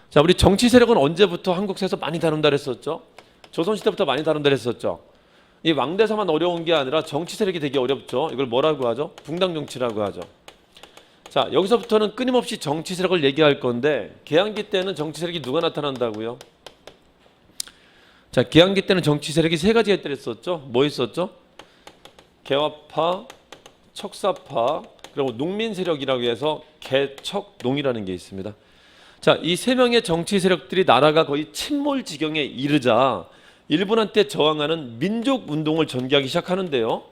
자, 우리 정치 세력은 언제부터 한국사에서 많이 다룬다 그랬었죠? 조선시대부터 많이 다룬다 그랬었죠? 이 왕대사만 어려운 게 아니라 정치 세력이 되게 어렵죠. 이걸 뭐라고 하죠? 붕당 정치라고 하죠. 자, 여기서부터는 끊임없이 정치 세력을 얘기할 건데 개항기 때는 정치 세력이 누가 나타난다고요? 자, 개항기 때는 정치 세력이 세 가지가 있었죠. 뭐 있었죠? 개화파, 척사파, 그리고 농민 세력이라고 해서 개척농이라는 게 있습니다. 자, 이 세 명의 정치 세력들이 나라가 거의 침몰 지경에 이르자 일본한테 저항하는 민족 운동을 전개하기 시작하는데요.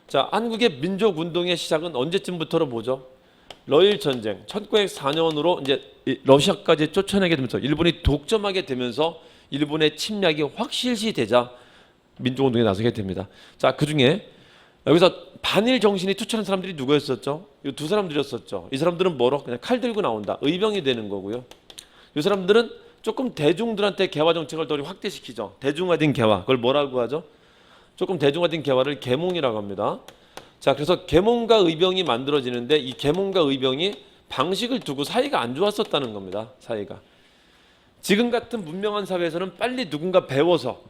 자, 한국의 민족 운동의 시작은 언제쯤부터로 보죠? 러일 전쟁 1904년으로 이제 러시아까지 쫓아내게 되면서 일본이 독점하게 되면서 일본의 침략이 확실시되자 민족 운동에 나서게 됩니다. 자, 그 중에 여기서 반일 정신이 투철한 사람들이 누구였었죠? 이 두 사람들이었었죠. 이 사람들은 뭐로? 그냥 칼 들고 나온다. 의병이 되는 거고요. 이 사람들은 조금 대중들한테 개화 정책을 더 확대시키죠. 대중화된 개화. 그걸 뭐라고 하죠? 조금 대중화된 개화를 계몽이라고 합니다. 자, 그래서 계몽과 의병이 만들어지는데 이 계몽과 의병이 방식을 두고 사이가 안 좋았었다는 겁니다. 사이가. 지금 같은 문명한 사회에서는 빨리 누군가 배워서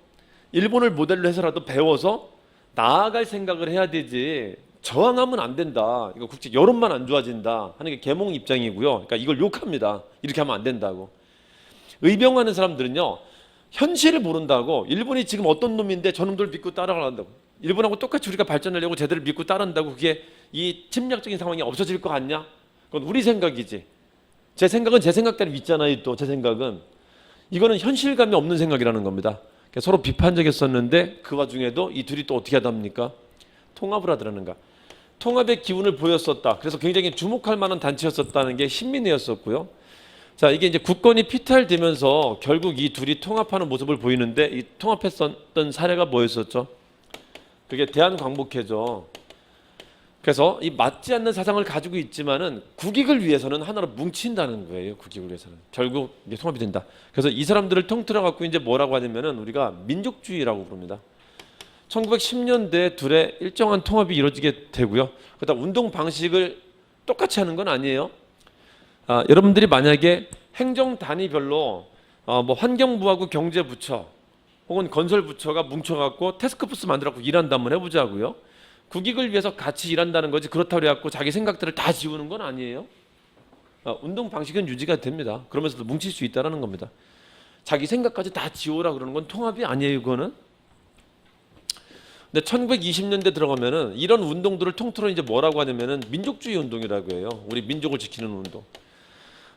일본을 모델로 해서라도 배워서 나아갈 생각을 해야 되지 저항하면 안 된다. 이거 국제 여론만 안 좋아진다 하는 게 계몽 입장이고요. 그러니까 이걸 욕합니다. 이렇게 하면 안 된다고. 의병하는 사람들은요, 현실을 모른다고 일본이 지금 어떤 놈인데 저놈들 믿고 따라간다고. 일본하고 똑같이 우리가 발전하려고 쟤들을 믿고 따른다고 그게 이 침략적인 상황이 없어질 것 같냐? 그건 우리 생각이지. 제 생각은 제 생각대로 있잖아요. 또 제 생각은 이거는 현실감이 없는 생각이라는 겁니다. 서로 비판적이었었는데 그 와중에도 이 둘이 또 어떻게 하답니까? 통합을 하더라는가. 통합의 기운을 보였었다. 그래서 굉장히 주목할 만한 단체였었다는 게 신민회였었고요. 자, 이게 이제 국권이 피탈되면서 결국 이 둘이 통합하는 모습을 보이는데 이 통합했었던 사례가 뭐였었죠? 그게 대한광복회죠. 그래서 이 맞지 않는 사상을 가지고 있지만은 국익을 위해서는 하나로 뭉친다는 거예요. 국익을 위해서는 결국 이게 통합이 된다. 그래서 이 사람들을 통틀어 갖고 이제 뭐라고 하냐면은 우리가 민족주의라고 부릅니다. 1910년대 둘의 일정한 통합이 이루어지게 되고요. 그다음 운동 방식을 똑같이 하는 건 아니에요. 여러분들이 만약에 행정 단위별로 뭐 환경부하고 경제부처 혹은 건설부처가 뭉쳐갖고 태스크포스 만들어갖고 일한다 한번 해보자고요. 국익을 위해서 같이 일한다는 거지 그렇다고 해갖고 자기 생각들을 다 지우는 건 아니에요. 운동 방식은 유지가 됩니다. 그러면서도 뭉칠 수 있다는 겁니다. 자기 생각까지 다 지우라 그러는 건 통합이 아니에요. 이거는. 근데 1920년대 들어가면은 이런 운동들을 통틀어 이제 뭐라고 하냐면은 민족주의 운동이라고 해요. 우리 민족을 지키는 운동.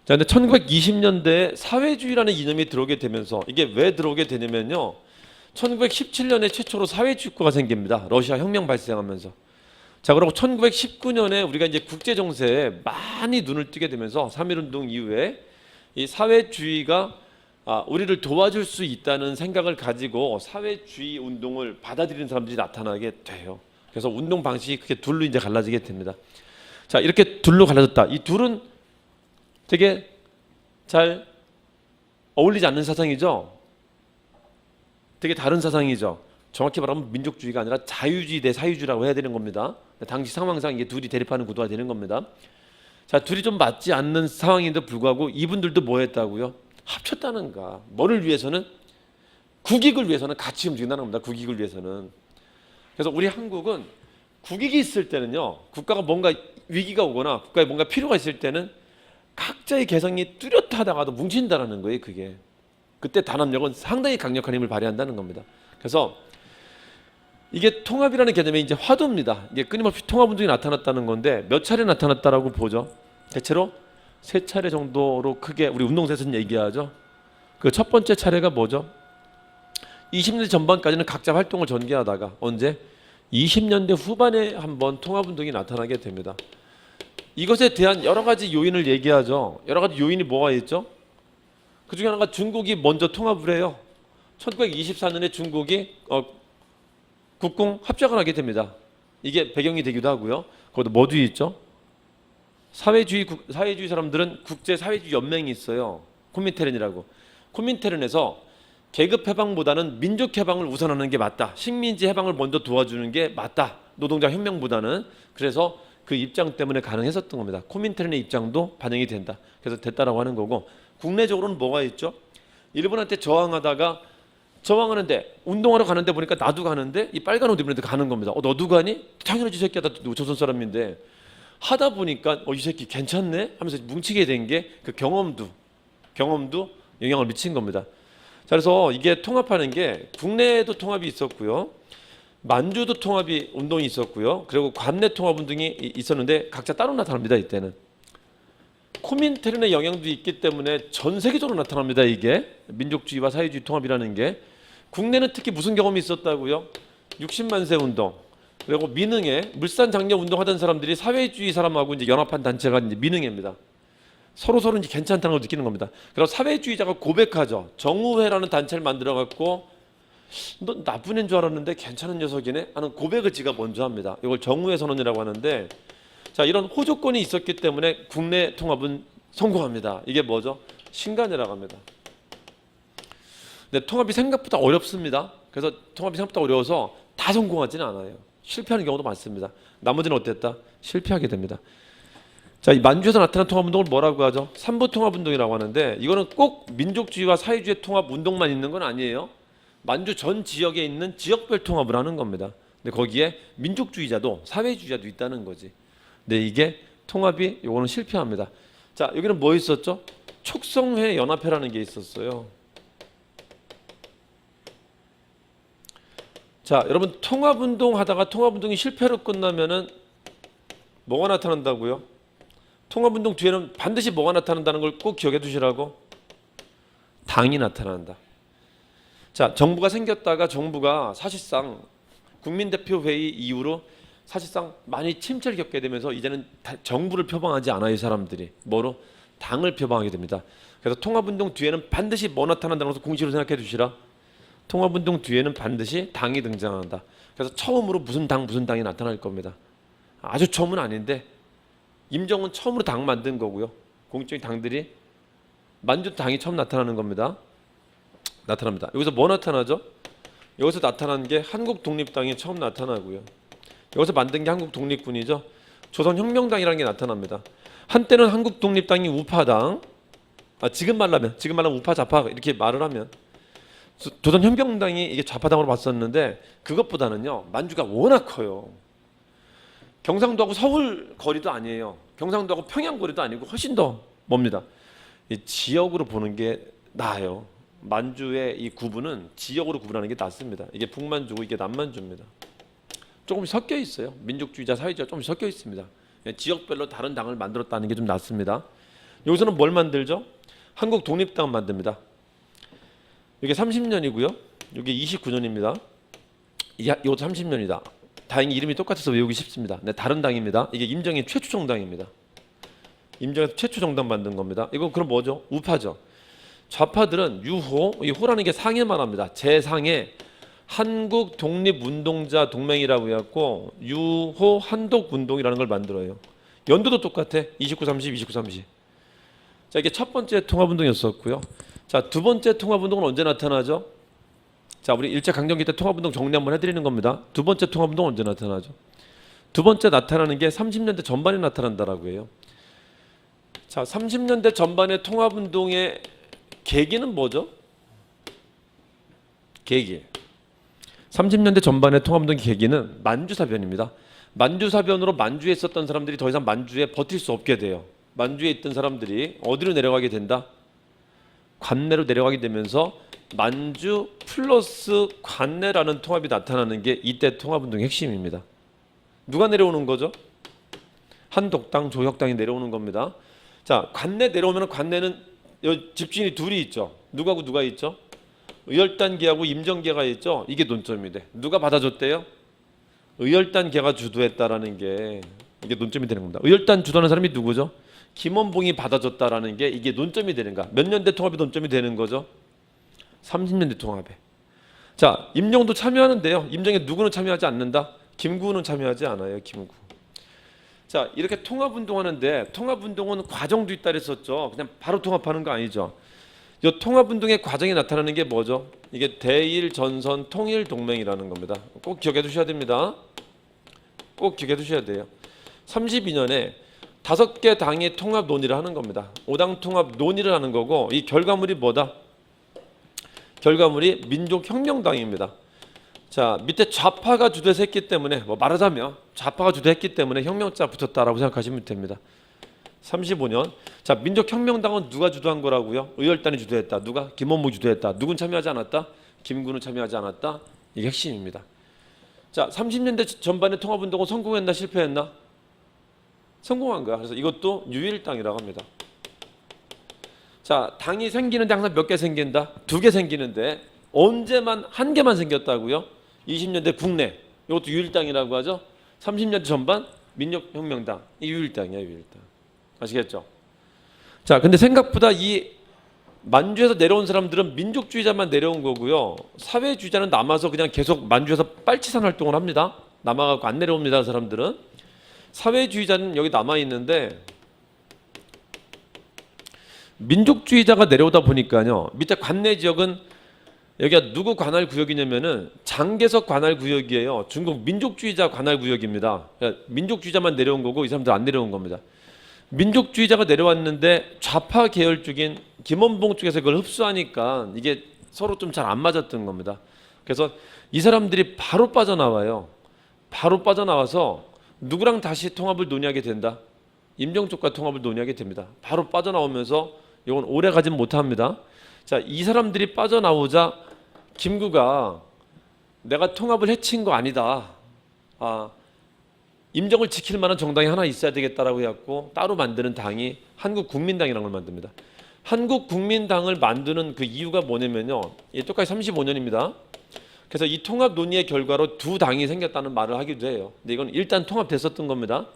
자, 근데 1920년대에 사회주의라는 이념이 들어오게 되면서 이게 왜 들어오게 되냐면요. 1917년에 최초로 사회주의 국가가 생깁니다. 러시아 혁명 발생하면서. 자, 그리고 1919년에 우리가 이제 국제 정세에 많이 눈을 뜨게 되면서 3.1운동 이후에 이 사회주의가 우리를 도와줄 수 있다는 생각을 가지고 사회주의 운동을 받아들이는 사람들이 나타나게 돼요. 그래서 운동 방식이 크게 둘로 이제 갈라지게 됩니다. 자, 이렇게 둘로 갈라졌다. 이 둘은 되게 잘 어울리지 않는 사상이죠. 되게 다른 사상이죠. 정확히 말하면 민족주의가 아니라 자유주의 대 사유주의라고 해야 되는 겁니다. 당시 상황상 이게 둘이 대립하는 구도가 되는 겁니다. 자, 둘이 좀 맞지 않는 상황인데 불구하고 이분들도 뭐 했다고요? 합쳤다는가. 뭐를 위해서는? 국익을 위해서는 같이 움직인다는 겁니다. 국익을 위해서는. 그래서 우리 한국은 국익이 있을 때는요, 국가가 뭔가 위기가 오거나 국가에 뭔가 필요가 있을 때는 각자의 개성이 뚜렷하다가도 뭉친다는 거예요. 그게. 그때 단합력은 상당히 강력한 힘을 발휘한다는 겁니다. 그래서 이게 통합이라는 개념이 이제 화두입니다. 이게 끊임없이 통합 운동이 나타났다는 건데 몇 차례 나타났다라고 보죠. 대체로 3차례 정도로 크게 우리 운동사에서는 얘기하죠. 그 첫 번째 차례가 뭐죠? 20년대 전반까지는 각자 활동을 전개하다가 언제? 20년대 후반에 한번 통합 운동이 나타나게 됩니다. 이것에 대한 여러 가지 요인을 얘기하죠. 여러 가지 요인이 뭐가 있죠? 그 중에 하나가 중국이 먼저 통합을 해요. 1924년에 중국이 국공 합작을 하게 됩니다. 이게 배경이 되기도 하고요. 거기도 뭐도 있죠? 사회주의 사람들은 국제 사회주의 연맹이 있어요. 코민테른이라고. 코민테른에서 계급 해방보다는 민족 해방을 우선하는 게 맞다. 식민지 해방을 먼저 도와주는 게 맞다. 노동자 혁명보다는. 그래서 그 입장 때문에 가능했었던 겁니다. 코민테른의 입장도 반영이 된다. 그래서 됐다라고 하는 거고 국내적으로는 뭐가 있죠? 일본한테 저항하는데 운동하러 가는데 보니까 나도 가는데 이 빨간 옷 입는데 가는 겁니다. 너도 가니? 당연하지 이 새끼야. 나 조선 사람인데. 하다 보니까 이 새끼 괜찮네 하면서 뭉치게 된 게 그 경험도 영향을 미친 겁니다. 자, 그래서 이게 통합하는 게 국내에도 통합이 있었고요. 만주도 통합이 운동이 있었고요. 그리고 관내 통합 운동이 있었는데 각자 따로 나타납니다. 이때는 코민테른의 영향도 있기 때문에 전 세계적으로 나타납니다. 이게 민족주의와 사회주의 통합이라는 게 국내는 특히 무슨 경험이 있었다고요? 60만세 운동, 그리고 민흥회 물산 장려 운동하던 사람들이 사회주의 사람하고 이제 연합한 단체가 이제 민흥회입니다. 서로 이제 괜찮다는 걸 느끼는 겁니다. 그리고 사회주의자가 고백하죠. 정우회라는 단체를 만들어 갖고 너 나쁜 애인 줄 알았는데 괜찮은 녀석이네 하는 고백을 지가 먼저 합니다. 이걸 정우회 선언이라고 하는데, 자, 이런 호조건이 있었기 때문에 국내 통합은 성공합니다. 이게 뭐죠? 신간이라고 합니다. 근데 통합이 생각보다 어렵습니다. 그래서 통합이 생각보다 어려워서 다 성공하지는 않아요. 실패하는 경우도 많습니다. 나머지는 어땠다? 실패하게 됩니다. 자, 이 만주에서 나타난 통합운동을 뭐라고 하죠? 삼부 통합운동이라고 하는데, 이거는 꼭 민족주의와 사회주의 통합운동만 있는 건 아니에요. 만주 전 지역에 있는 지역별 통합을 하는 겁니다. 근데 거기에 민족주의자도 사회주의자도 있다는 거지. 근데 이게 통합이 요거는 실패합니다. 자, 여기는 뭐 있었죠? 촉성회 연합회라는 게 있었어요. 자, 여러분 통합운동 하다가 통합운동이 실패로 끝나면은 뭐가 나타난다고요? 통합운동 뒤에는 반드시 뭐가 나타난다는 걸 꼭 기억해 두시라고. 당이 나타난다. 자, 정부가 생겼다가 정부가 사실상 국민대표회의 이후로 사실상 많이 침체를 겪게 되면서 이제는 정부를 표방하지 않아요. 이 사람들이 뭐로? 당을 표방하게 됩니다. 그래서 통합운동 뒤에는 반드시 뭐 나타난다는 것을 공식으로 생각해 두시라. 통합운동 뒤에는 반드시 당이 등장한다. 그래서 처음으로 무슨 당이 나타날 겁니다. 아주 처음은 아닌데 임정은 처음으로 당 만든 거고요. 공식적인 당들이 만주 당이 처음 나타나는 겁니다. 나타납니다. 여기서 뭐 나타나죠? 여기서 나타난 게 한국독립당이 처음 나타나고요. 여기서 만든 게 한국독립군이죠. 조선혁명당이라는 게 나타납니다. 한때는 한국독립당이 우파당, 지금 말하면 우파 좌파 이렇게 말을 하면 조선혁명당이 이게 좌파당으로 봤었는데, 그것보다는요 만주가 워낙 커요. 경상도하고 서울 거리도 아니에요. 경상도하고 평양 거리도 아니고 훨씬 더 멉니다. 이 지역으로 보는 게 나아요. 만주의 이 구분은 지역으로 구분하는 게 낫습니다. 이게 북만주고 이게 남만주입니다. 조금 섞여 있어요. 민족주의자, 사회주의자 좀 섞여 있습니다. 지역별로 다른 당을 만들었다는 게 좀 낫습니다. 여기서는 뭘 만들죠? 한국 독립당 만듭니다. 이게 30년이고요. 이게 29년입니다. 이것도 30년이다. 다행히 이름이 똑같아서 외우기 쉽습니다. 네, 다른 당입니다. 이게 임정의 최초 정당입니다. 임정에서 최초 정당 만든 겁니다. 이건 그럼 뭐죠? 우파죠. 좌파들은 유호, 이 호라는 게 상해 말합니다. 제상해 한국 독립운동자 동맹이라고 해갖고 유호 한독운동이라는 걸 만들어요. 연도도 똑같아. 29, 30, 29, 30. 자, 이게 첫 번째 통합운동이었었고요. 자, 두 번째 통합운동은 언제 나타나죠? 자, 우리 일제강점기 때 통합운동 정리 한번 해드리는 겁니다. 두 번째 통합운동은 언제 나타나죠? 두 번째 나타나는 게 30년대 전반에 나타난다라고 해요. 자, 30년대 전반의 통합운동의 계기는 뭐죠? 계기. 30년대 전반의 통합운동의 계기는 만주사변입니다. 만주사변으로 만주에 있었던 사람들이 더 이상 만주에 버틸 수 없게 돼요. 만주에 있던 사람들이 어디로 내려가게 된다? 관내로 내려가게 되면서 만주 플러스 관내라는 통합이 나타나는 게 이때 통합운동의 핵심입니다. 누가 내려오는 거죠? 한독당, 조혁당이 내려오는 겁니다. 자, 관내 내려오면 관내는 집주인이 둘이 있죠. 누가하고 누가 있죠? 의열단계하고 임정계가 있죠. 이게 논점이 돼. 누가 받아줬대요? 의열단계가 주도했다라는 게 이게 논점이 되는 겁니다. 의열단 주도하는 사람이 누구죠? 김원봉이 받아줬다라는 게 이게 논점이 되는가? 몇 년대 통합이 논점이 되는 거죠? 30년대 통합에. 자, 임정도 참여하는데요. 임정에 누구는 참여하지 않는다? 김구는 참여하지 않아요. 김구. 자, 이렇게 통합운동하는데 통합운동은 과정도 있다 그랬었죠. 그냥 바로 통합하는 거 아니죠. 이 통합운동의 과정이 나타나는 게 뭐죠? 이게 대일 전선 통일 동맹이라는 겁니다. 꼭 기억해 두셔야 됩니다. 꼭 기억해 두셔야 돼요. 32년에 5개 당이 통합 논의를 하는 겁니다. 5당 통합 논의를 하는 거고 이 결과물이 뭐다? 결과물이 민족혁명당입니다. 자, 밑에 좌파가 주도해서 했기 때문에 말하자면 좌파가 주도했기 때문에 혁명자 붙었다라고 생각하시면 됩니다. 35년. 자, 민족혁명당은 누가 주도한 거라고요? 의열단이 주도했다. 누가? 김원무 주도했다. 누군 참여하지 않았다? 김구는 참여하지 않았다. 이게 핵심입니다. 자, 30년대 전반의 통합운동은 성공했나 실패했나? 성공한 거야. 그래서 이것도 유일당이라고 합니다. 자, 당이 생기는데 항상 몇 개 생긴다? 2개 생기는데 언제만 1개만 생겼다고요? 20년대 국내. 이것도 유일당이라고 하죠. 30년대 전반 민족혁명당. 이 유일당이야, 유일당. 아시겠죠? 자, 근데 생각보다 이 만주에서 내려온 사람들은 민족주의자만 내려온 거고요. 사회주의자는 남아서 그냥 계속 만주에서 빨치산 활동을 합니다. 남아갖고 안 내려옵니다. 사람들은. 사회주의자는 여기 남아 있는데 민족주의자가 내려오다 보니까요. 밑에 관내 지역은 여기가 누구 관할 구역이냐면은 장개석 관할 구역이에요. 중국 민족주의자 관할 구역입니다. 그러니까 민족주의자만 내려온 거고 이 사람들 안 내려온 겁니다. 민족주의자가 내려왔는데 좌파 계열 쪽인 김원봉 쪽에서 그걸 흡수하니까 이게 서로 좀 잘 안 맞았던 겁니다. 그래서 이 사람들이 바로 빠져나와요. 바로 빠져나와서 누구랑 다시 통합을 논의하게 된다? 임종 쪽과 통합을 논의하게 됩니다. 바로 빠져나오면서 이건 오래 가진 못합니다. 자, 이 사람들이 빠져나오자 김구가 내가 통합을 해친 거 아니다. 임정을 지킬 만한 정당이 하나 있어야 되겠다라고 해갖고 따로 만드는 당이 한국국민당이라는 걸 만듭니다. 한국국민당을 만드는 그 이유가 뭐냐면요. 똑같이 35년입니다. 그래서 이 통합 논의의 결과로 2당이 생겼다는 말을 하기도 해요. 근데 이건 일단 통합됐었던 겁니다.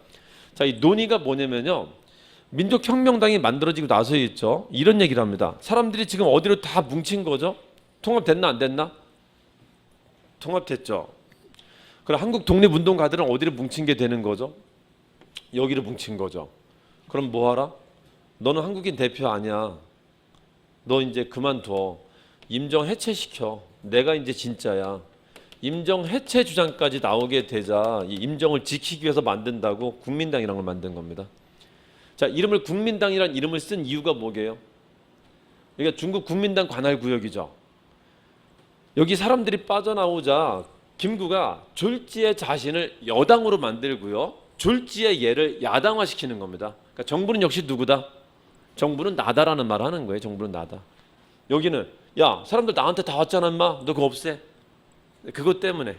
자, 이 논의가 뭐냐면요. 민족혁명당이 만들어지고 나서 있죠. 이런 얘기를 합니다. 사람들이 지금 어디로 다 뭉친 거죠? 통합됐나 안 됐나? 통합됐죠. 그럼 한국 독립운동가들은 어디를 뭉친 게 되는 거죠? 여기를 뭉친 거죠. 그럼 뭐 하라? 너는 한국인 대표 아니야. 너 이제 그만둬. 임정 해체시켜. 내가 이제 진짜야. 임정 해체 주장까지 나오게 되자 이 임정을 지키기 위해서 만든다고 국민당이라는 걸 만든 겁니다. 자, 이름을 국민당이라는 이름을 쓴 이유가 뭐게요? 그러니까 중국 국민당 관할 구역이죠. 여기 사람들이 빠져나오자 김구가 졸지의 자신을 여당으로 만들고요. 졸지의 얘를 야당화시키는 겁니다. 그러니까 정부는 역시 누구다? 정부는 나다라는 말을 하는 거예요. 정부는 나다. 여기는 야, 사람들 나한테 다 왔잖아 인마. 너 그거 없애. 그것 때문에.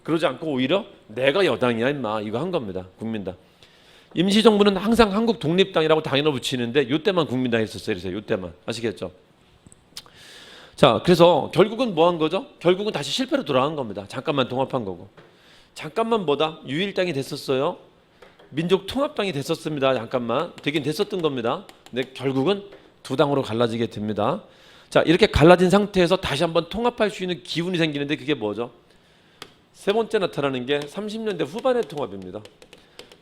그러지 않고 오히려 내가 여당이야 인마. 이거 한 겁니다. 국민당. 임시정부는 항상 한국 독립당이라고 당연히 붙이는데 이때만 국민당 했었어요. 그래서 이때만. 아시겠죠? 자, 그래서 결국은 뭐 한 거죠? 결국은 다시 실패로 돌아간 겁니다. 잠깐만 통합한 거고. 잠깐만 뭐다? 유일당이 됐었어요. 민족통합당이 됐었습니다. 잠깐만. 되긴 됐었던 겁니다. 근데 결국은 2당으로 갈라지게 됩니다. 자, 이렇게 갈라진 상태에서 다시 한번 통합할 수 있는 기운이 생기는데 그게 뭐죠? 세 번째 나타나는 게 30년대 후반의 통합입니다.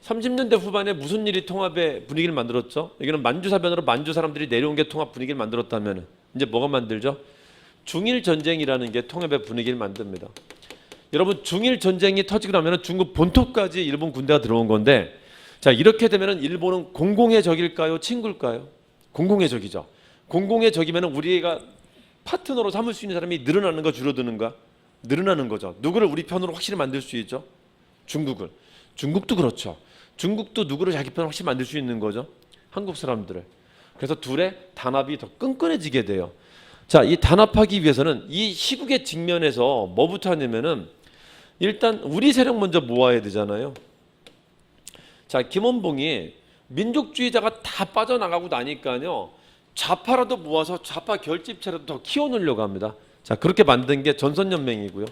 30년대 후반에 무슨 일이 통합의 분위기를 만들었죠? 여기는 만주사변으로 만주 사람들이 내려온 게 통합 분위기를 만들었다면 이제 뭐가 만들죠? 중일전쟁이라는 게 통합의 분위기를 만듭니다. 여러분, 중일전쟁이 터지고 나면 중국 본토까지 일본 군대가 들어온 건데, 자, 이렇게 되면 일본은 공공의 적일까요? 친구일까요? 공공의 적이죠. 공공의 적이면 우리가 파트너로 삼을 수 있는 사람이 늘어나는가 줄어드는가? 늘어나는 거죠. 누구를 우리 편으로 확실히 만들 수 있죠? 중국을. 중국도 그렇죠. 중국도 누구를 자기 편으로 확실히 만들 수 있는 거죠? 한국 사람들을. 그래서 둘의 단합이 더 끈끈해지게 돼요. 자, 이 단합하기 위해서는 이 시국의 직면에서 뭐부터 하냐면은 일단 우리 세력 먼저 모아야 되잖아요. 자, 김원봉이 민족주의자가 다 빠져나가고 나니까요. 좌파라도 모아서 좌파 결집체라도 더 키워놓으려고 합니다. 자, 그렇게 만든 게 전선연맹이고요.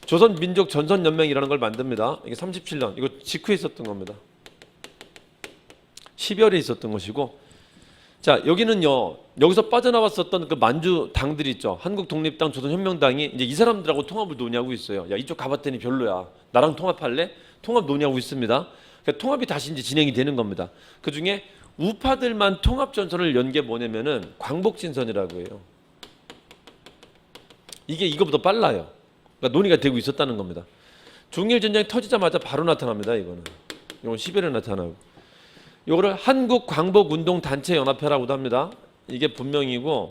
조선민족전선연맹이라는 걸 만듭니다. 이게 37년, 이거 직후에 있었던 겁니다. 12월에 있었던 것이고, 자, 여기는요, 여기서 빠져나왔었던 그 만주 당들이 있죠. 한국독립당, 조선혁명당이 이제 이 사람들하고 통합을 논의하고 있어요. 야, 이쪽 가봤더니 별로야. 나랑 통합할래? 통합 논의하고 있습니다. 그러니까 통합이 다시 이제 진행이 되는 겁니다. 그 중에 우파들만 통합 전선을 연 게 뭐냐면은 광복진선이라고 해요. 이게 이거보다 빨라요. 그러니까 논의가 되고 있었다는 겁니다. 중일 전쟁이 터지자마자 바로 나타납니다. 이건 10일에 나타나고. 요거를 한국광복운동단체연합회라고도 합니다. 이게 본명이고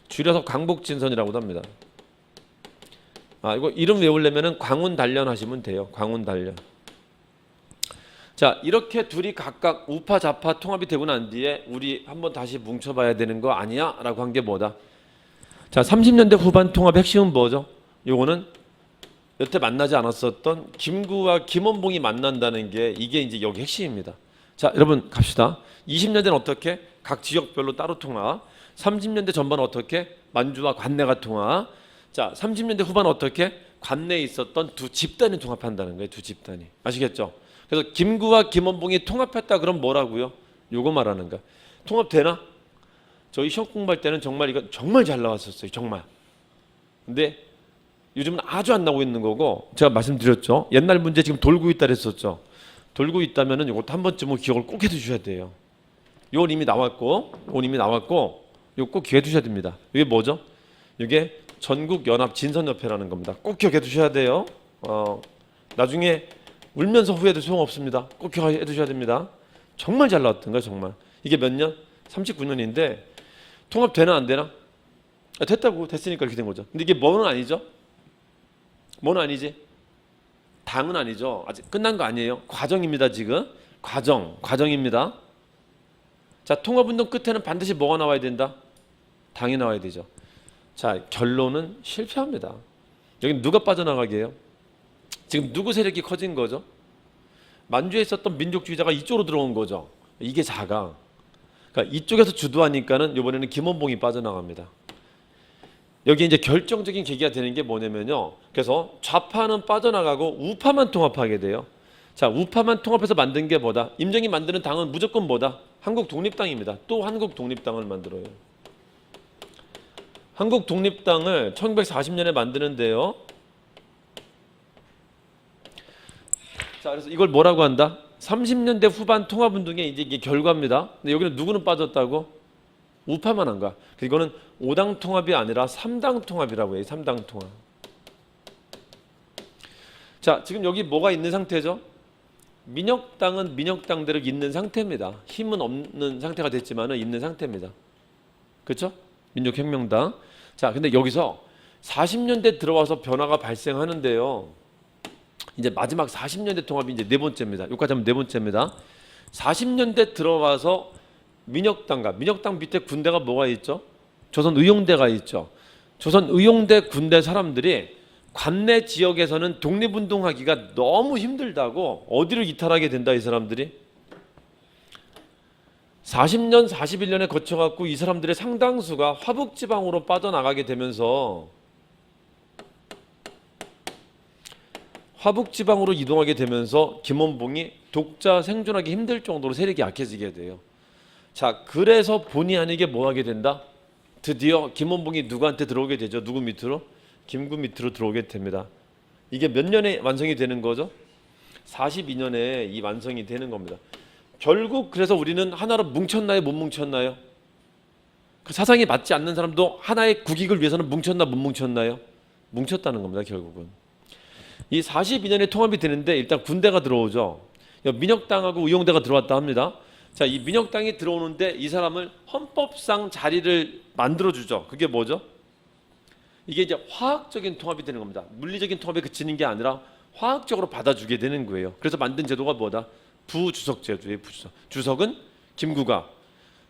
줄여서 광복진선이라고도 합니다. 이거 이름 외우려면은 광운단련 하시면 돼요. 광운단련. 자, 이렇게 둘이 각각 우파 좌파 통합이 되고 난 뒤에 우리 한번 다시 뭉쳐봐야 되는 거 아니야? 라고 한 게 뭐다? 자, 30년대 후반 통합의 핵심은 뭐죠? 요거는 여태 만나지 않았었던 김구와 김원봉이 만난다는 게 이게 이제 여기 핵심입니다. 자, 여러분 갑시다. 20년대는 어떻게? 각 지역별로 따로 통합. 30년대 전반은 어떻게? 만주와 관내가 통합. 자, 30년대 후반은 어떻게? 관내에 있었던 두 집단이 통합한다는 거예요. 두 집단이. 아시겠죠? 그래서 김구와 김원봉이 통합했다 그럼 뭐라고요? 요거 말하는 거야. 통합되나? 저희 시험 공부할 때는 정말 이거 정말 잘 나왔었어요. 정말. 근데 요즘은 아주 안 나오고 있는 거고 제가 말씀드렸죠. 옛날 문제 지금 돌고 있다 그랬었죠. 돌고 있다면은 이것도 한 번쯤은 기억을 꼭 해두셔야 돼요. 요건 이미 나왔고 요거 꼭 기억해 두셔야 됩니다. 이게 뭐죠? 이게 전국연합진선협회라는 겁니다. 꼭 기억해 두셔야 돼요. 나중에 울면서 후회도 소용없습니다. 꼭 기억해 두셔야 됩니다. 정말 잘 나왔던 거예요. 정말. 이게 몇 년? 39년인데 통합되나 안 되나? 됐다고. 됐으니까 이렇게 된 거죠. 근데 이게 뭐는 아니죠? 뭐는 아니지? 당은 아니죠. 아직 끝난 거 아니에요. 과정입니다. 지금. 과정입니다. 자, 통합운동 끝에는 반드시 뭐가 나와야 된다? 당이 나와야 되죠. 자, 결론은 실패합니다. 여기 누가 빠져나가게 해요? 지금 누구 세력이 커진 거죠? 만주에 있었던 민족주의자가 이쪽으로 들어온 거죠. 이게 자가. 그러니까 이쪽에서 주도하니까는 이번에는 김원봉이 빠져나갑니다. 여기 이제 결정적인 계기가 되는 게 뭐냐면요. 그래서 좌파는 빠져나가고 우파만 통합하게 돼요. 자, 우파만 통합해서 만든 게 뭐다? 임정이 만드는 당은 무조건 뭐다? 한국독립당입니다. 또 한국독립당을 만들어요. 한국독립당을 1940년에 만드는데요. 자, 그래서 이걸 뭐라고 한다? 30년대 후반 통합운동의 이제 이게 결과입니다. 근데 여기는 누구는 빠졌다고? 우파만 한 거야. 이거는 5당 통합이 아니라 3당 통합이라고 해요. 3당 통합. 자, 지금 여기 뭐가 있는 상태죠? 민혁당은 민혁당대로 있는 상태입니다. 힘은 없는 상태가 됐지만은 있는 상태입니다. 그렇죠? 민족혁명당. 자, 근데 여기서 40년대 들어와서 변화가 발생하는데요. 이제 마지막 40년대 통합이 이제 네 번째입니다. 여기까지 하면 네 번째입니다. 40년대 들어와서 민혁당과 민혁당 밑에 군대가 뭐가 있죠? 조선의용대가 있죠. 조선의용대 군대 사람들이 관내 지역에서는 독립운동하기가 너무 힘들다고 어디로 이탈하게 된다 이 사람들이? 40년, 41년에 거쳐갖고 이 사람들의 상당수가 화북지방으로 빠져나가게 되면서 화북지방으로 이동하게 되면서 김원봉이 독자 생존하기 힘들 정도로 세력이 약해지게 돼요. 자, 그래서 본의 아니게 뭐 하게 된다? 드디어 김원봉이 누구한테 들어오게 되죠? 누구 밑으로? 김구 밑으로 들어오게 됩니다. 이게 몇 년에 완성이 되는 거죠? 42년에 이 완성이 되는 겁니다. 결국 그래서 우리는 하나로 뭉쳤나요? 못 뭉쳤나요? 그 사상이 맞지 않는 사람도 하나의 국익을 위해서는 뭉쳤나 못 뭉쳤나요? 뭉쳤다는 겁니다. 결국은. 이 42년에 통합이 되는데 일단 군대가 들어오죠. 민혁당하고 의용대가 들어왔다 합니다. 자, 이 민혁당이 들어오는데 이 사람을 헌법상 자리를 만들어주죠. 그게 뭐죠? 이게 이제 화학적인 통합이 되는 겁니다. 물리적인 통합에 그치는 게 아니라 화학적으로 받아주게 되는 거예요. 그래서 만든 제도가 뭐다? 부주석제도예요. 부주석. 주석은 김구가,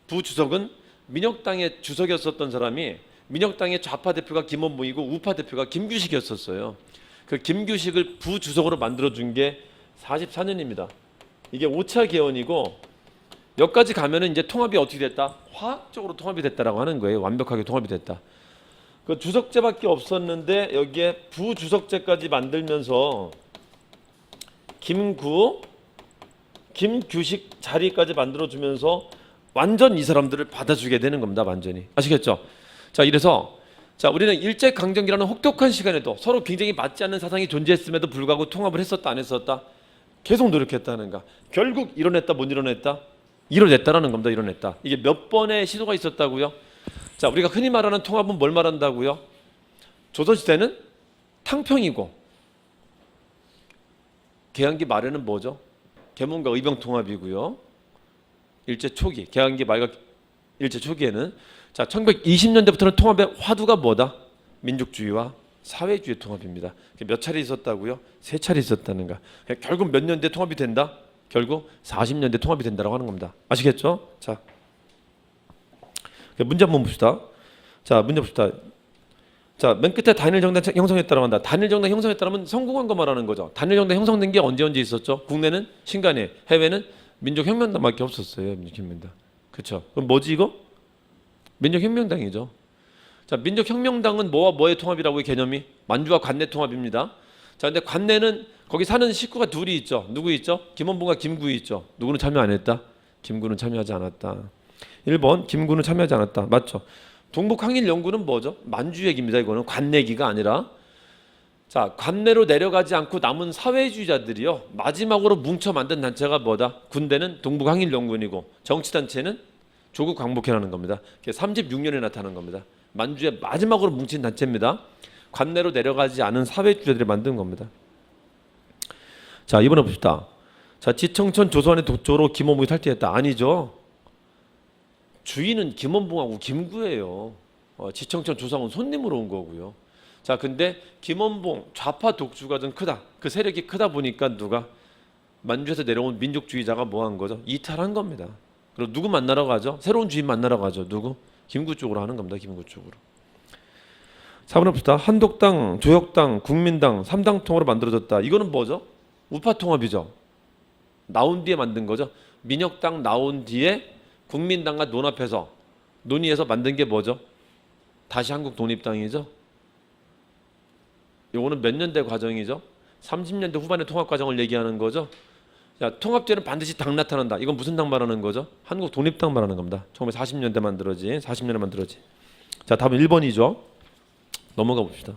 부주석은 민혁당의 주석이었었던 사람이 민혁당의 좌파 대표가 김원봉이고 우파 대표가 김규식이었었어요. 그 김규식을 부주석으로 만들어준 게 44년입니다. 이게 5차 개헌이고 여기까지 가면은 이제 통합이 어떻게 됐다? 화학적으로 통합이 됐다라고 하는 거예요. 완벽하게 통합이 됐다. 그 주석제밖에 없었는데 여기에 부주석제까지 만들면서 김구, 김규식 자리까지 만들어주면서 완전 이 사람들을 받아주게 되는 겁니다. 완전히. 아시겠죠? 자, 이래서 자, 우리는 일제강점기라는 혹독한 시간에도 서로 굉장히 맞지 않는 사상이 존재했음에도 불구하고 통합을 했었다 안 했었다? 계속 노력했다는가. 결국 이뤄냈다 못 이뤄냈다? 이뤄냈다라는 겁니다. 이뤄냈다. 이게 몇 번의 시도가 있었다고요? 자, 우리가 흔히 말하는 통합은 뭘 말한다고요? 조선시대는 탕평이고 개항기 말에는 뭐죠? 계몽과 의병 통합이고요. 일제 초기, 개항기 말과 일제 초기에는 자 1920년대부터는 통합의 화두가 뭐다? 민족주의와 사회주의 통합입니다. 몇 차례 있었다고요? 3차례 있었다는가? 결국 몇 년대 통합이 된다? 결국 40년대 통합이 된다고 하는 겁니다. 아시겠죠? 자, 문제 한번 봅시다. 자, 문제 봅시다. 자, 맨 끝에 단일 정당 형성했다라고 한다. 단일 정당 형성했다라면 성공한 거 말하는 거죠. 단일 정당 형성된 게 언제 있었죠? 국내는 신간에, 해외는 민족혁명당밖에 없었어요. 민족혁명당. 그렇죠? 그럼 뭐지 이거? 민족혁명당이죠. 자, 민족혁명당은 뭐와 뭐의 통합이라고요? 개념이 만주와 관내 통합입니다. 자, 근데 관내는 거기 사는 식구가 둘이 있죠. 누구 있죠? 김원봉과 김구이 있죠. 누구는 참여 안 했다? 김구는 참여하지 않았다. 1번 김구는 참여하지 않았다. 맞죠? 동북항일연구는 뭐죠? 만주 얘기입니다. 이거는 관내기가 아니라 자 관내로 내려가지 않고 남은 사회주의자들이요 마지막으로 뭉쳐 만든 단체가 뭐다? 군대는 동북항일연구원이고 정치단체는 조국광복회라는 겁니다. 36년에 나타난 겁니다. 만주에 마지막으로 뭉친 단체입니다. 관내로 내려가지 않은 사회주의자들이 만든 겁니다. 자 이번에 봅시다. 자 지청천 조선의 독조로 김원봉이 탈퇴했다. 아니죠. 주인은 김원봉하고 김구예요. 지청천 조상은 손님으로 온 거고요. 자, 근데 김원봉 좌파 독주가 좀 크다. 그 세력이 크다 보니까 누가 만주에서 내려온 민족주의자가 뭐 한 거죠? 이탈한 겁니다. 그리고 누구 만나러 가죠? 새로운 주인 만나러 가죠. 누구? 김구 쪽으로 하는 겁니다. 김구 쪽으로. 4번 봅시다. 한독당, 조혁당, 국민당 3당 통으로 만들어졌다. 이거는 뭐죠? 우파 통합이죠. 나온 뒤에 만든 거죠. 민혁당 나온 뒤에 국민당과 논합해서 논의해서 만든 게 뭐죠? 다시 한국 독립당이죠. 요거는 몇 년대 과정이죠? 30년대 후반의 통합 과정을 얘기하는 거죠. 자, 통합제는 반드시 당 나타난다. 이건 무슨 당 말하는 거죠? 한국 독립당 말하는 겁니다. 1940년대 만들어진, 40년에 만들어진. 자, 답은 1번이죠. 넘어가 봅시다.